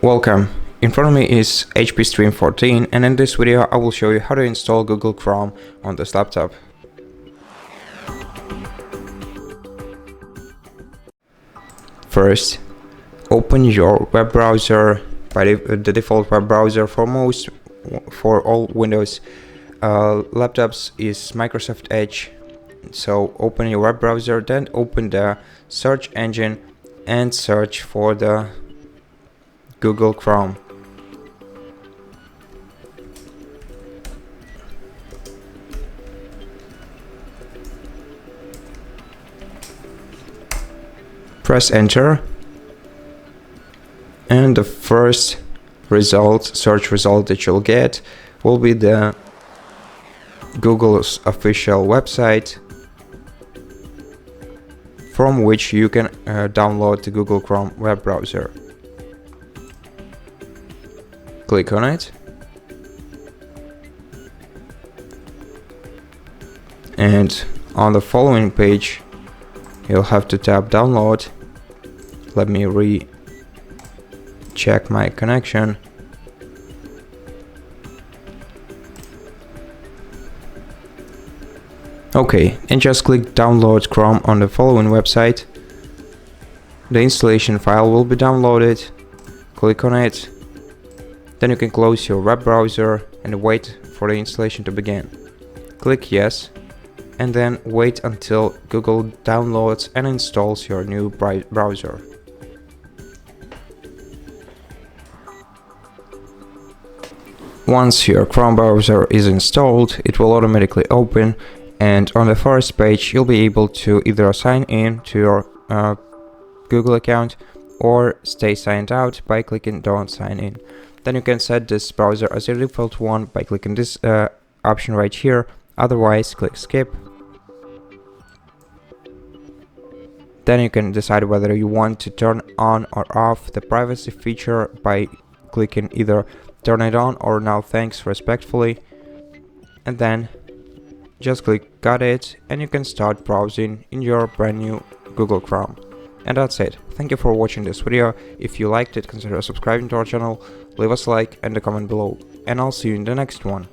Welcome. In front of me is HP Stream 14, and in this video I will show you how to install Google Chrome on this laptop. First, open your web browser. By the default web browser for all Windows laptops is Microsoft Edge. So open your web browser, then open the search engine and search for the Google Chrome. Press enter, and the first search result that you'll get will be the Google's official website, from which you can download the Google Chrome web browser. Click on it, and on the following page you'll have to tap download. Let me check my connection. Okay, and just click download Chrome on the following website. The installation file will be downloaded. Click on it. Then you can close your web browser and wait for the installation to begin. Click yes, and then wait until Google downloads and installs your new browser. Once your Chrome browser is installed, it will automatically open, and on the first page you'll be able to either sign in to your Google account or stay signed out by clicking don't sign in. Then you can set this browser as your default one by clicking this option right here. Otherwise, click skip. Then you can decide whether you want to turn on or off the privacy feature by clicking either turn it on or no thanks respectfully, and then just click got it, and you can start browsing in your brand new Google Chrome. And that's it. Thank you for watching this video. If you liked it, consider subscribing to our channel, leave us a like and a comment below, and I'll see you in the next one.